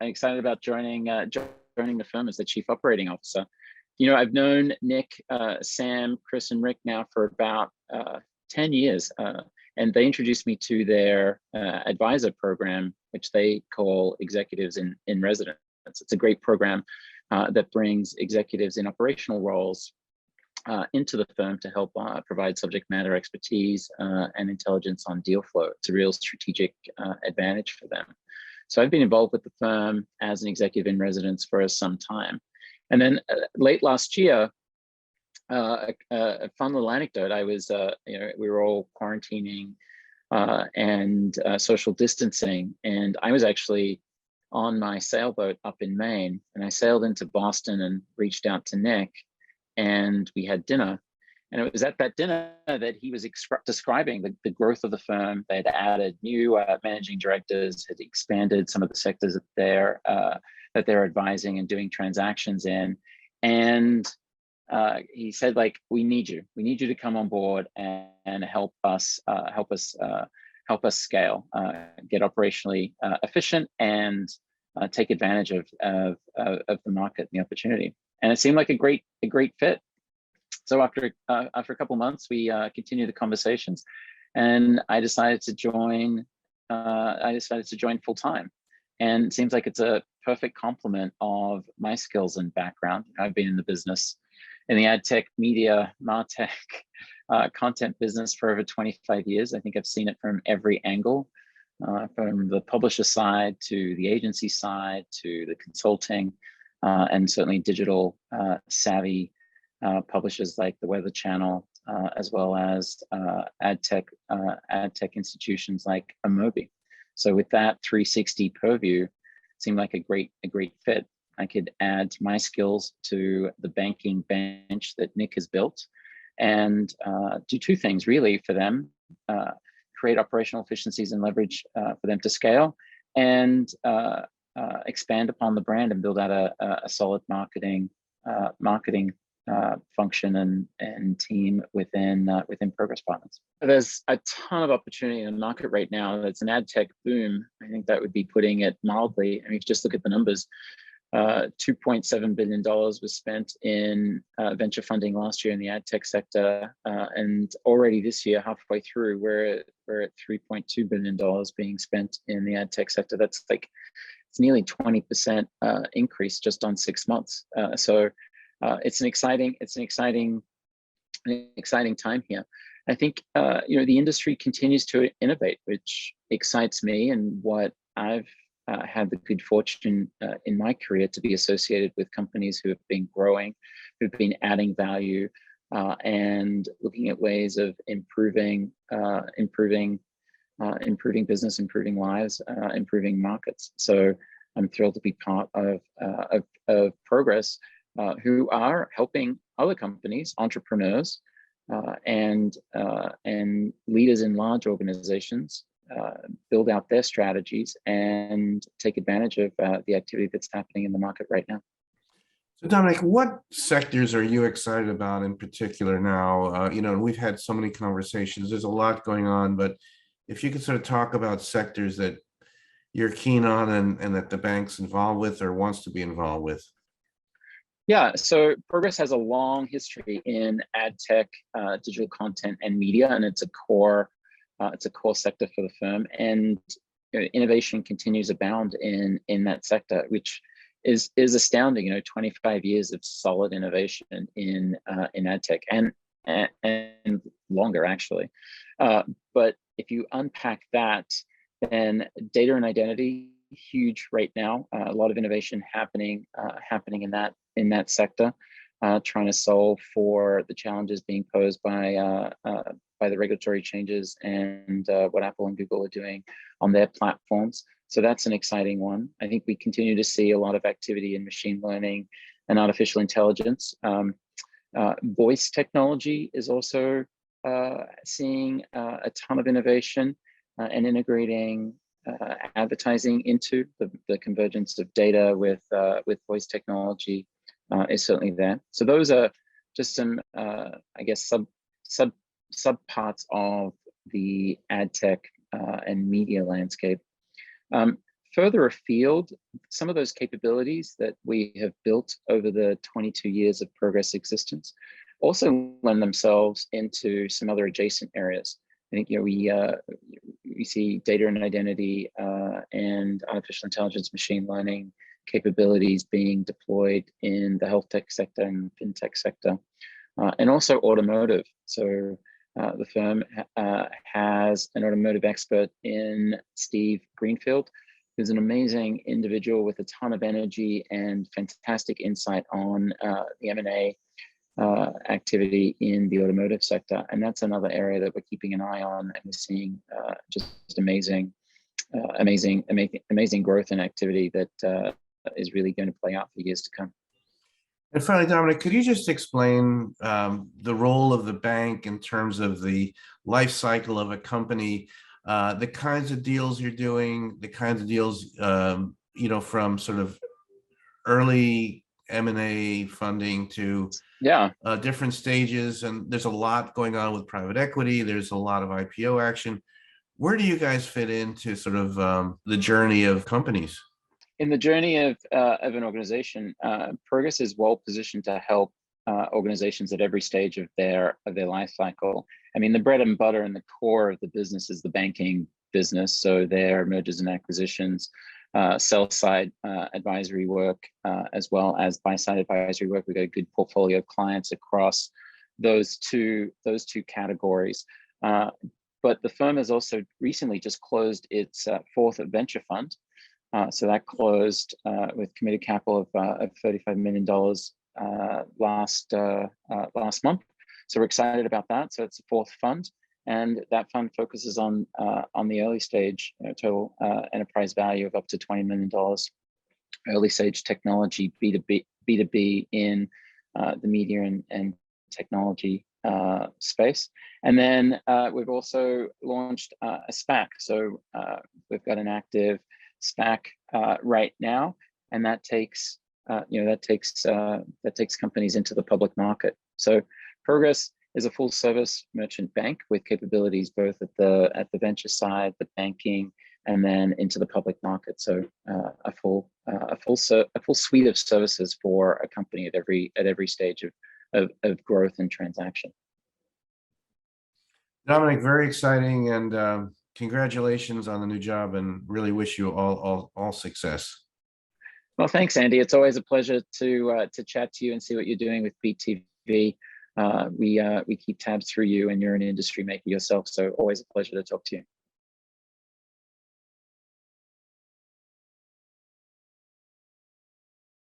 excited about joining joining the firm as the Chief Operating Officer. I've known Nick, Sam, Chris, and Rick now for about 10 years, and they introduced me to their advisor program, which they call Executives in Residence. It's a great program that brings executives in operational roles into the firm to help provide subject matter expertise and intelligence on deal flow. It's a real strategic advantage for them. So I've been involved with the firm as an executive in residence for some time. And then late last year, a fun little anecdote, I was, we were all quarantining and social distancing, and I was actually on my sailboat up in Maine, and I sailed into Boston and reached out to Nick, and we had dinner. And it was at that dinner that he was describing the growth of the firm. They had added new managing directors, had expanded some of the sectors that they're advising and doing transactions in. And he said, like, we need you to come on board and help us scale, get operationally efficient, and take advantage of the market and the opportunity. And it seemed like a great fit. So after a couple of months, we continued the conversations, and I decided to join. Full time, and it seems like it's a perfect complement of my skills and background. I've been in the business, in the ad tech, media, martech, content business for over 25 years. I think I've seen it from every angle, from the publisher side to the agency side to the consulting, and certainly digital savvy publishers like the Weather Channel, as well as ad tech institutions like Amobi. So with that 360 purview, it seemed like a great fit. I could add my skills to the banking bench that Nick has built, and do two things really for them: create operational efficiencies and leverage for them to scale, and expand upon the brand and build out a solid marketing function and team within Progress Partners. There's a ton of opportunity in the market right now. It's an ad tech boom. I think that would be putting it mildly. I mean, if you just look at the numbers, $2.7 billion was spent in venture funding last year in the ad tech sector, and already this year, halfway through, we're at $3.2 billion being spent in the ad tech sector. That's like, it's nearly 20% increase just on 6 months. So it's an exciting time here. I think the industry continues to innovate, which excites me, and what I've had the good fortune in my career to be associated with companies who have been growing, who've been adding value, and looking at ways of improving business, improving lives, improving markets. So I'm thrilled to be part of Progress, who are helping other companies, entrepreneurs, and leaders in large organizations build out their strategies and take advantage of the activity that's happening in the market right now. So Dominic, what sectors are you excited about in particular now? And we've had so many conversations, there's a lot going on, but if you could sort of talk about sectors that you're keen on and that the bank's involved with or wants to be involved with. Yeah, so Progress has a long history in ad tech, digital content, and media, and it's a core sector for the firm. And innovation continues to abound in that sector, which is astounding. 25 years of solid innovation in ad tech, and longer actually. But if you unpack that, then data and identity, huge right now. A lot of innovation happening in that sector, trying to solve for the challenges being posed by the regulatory changes and what Apple and Google are doing on their platforms. So that's an exciting one. I think we continue to see a lot of activity in machine learning and artificial intelligence. Voice technology is also seeing a ton of innovation and integrating advertising into the convergence of data with voice technology is certainly there. So those are just some, I guess, sub parts of the ad tech and media landscape. further afield, some of those capabilities that we have built over the 22 years of Progress existence also lend themselves into some other adjacent areas. I think, we see data and identity and artificial intelligence, machine learning capabilities being deployed in the health tech sector and fintech sector, and also automotive. So the firm has an automotive expert in Steve Greenfield, who's an amazing individual with a ton of energy and fantastic insight on the M&A activity in the automotive sector. And that's another area that we're keeping an eye on, and we're seeing just amazing growth and activity that is really going to play out for years to come. And finally, Dominic, could you just explain the role of the bank in terms of the life cycle of a company, the kinds of deals you're doing, the kinds of deals, from sort of early M&A funding to different stages? And there's a lot going on with private equity. There's a lot of IPO action. Where do you guys fit into sort of the journey of companies? In the journey of an organization, Progress is well positioned to help organizations at every stage of their life cycle. I mean, the bread and butter and the core of the business is the banking business. So their mergers and acquisitions, sell side advisory work, as well as buy side advisory work. We've got a good portfolio of clients across those two categories. But the firm has also recently just closed its fourth venture fund. So that closed with committed capital of $35 million last month. So we're excited about that. So it's the fourth fund, and that fund focuses on the early stage, total enterprise value of up to $20 million, early stage technology, B2B in the media and technology space. And then we've also launched a SPAC. So we've got an active SPAC right now, and that takes companies into the public market. So Progress is a full service merchant bank with capabilities both at the venture side, the banking, and then into the public market. So a full suite of services for a company at every stage of growth and transaction. Dominic, very exciting, and congratulations on the new job, and really wish you all success. Well, thanks, Andy. It's always a pleasure to chat to you and see what you're doing with BTV. We keep tabs through you, and you're an industry maker yourself, so always a pleasure to talk to you.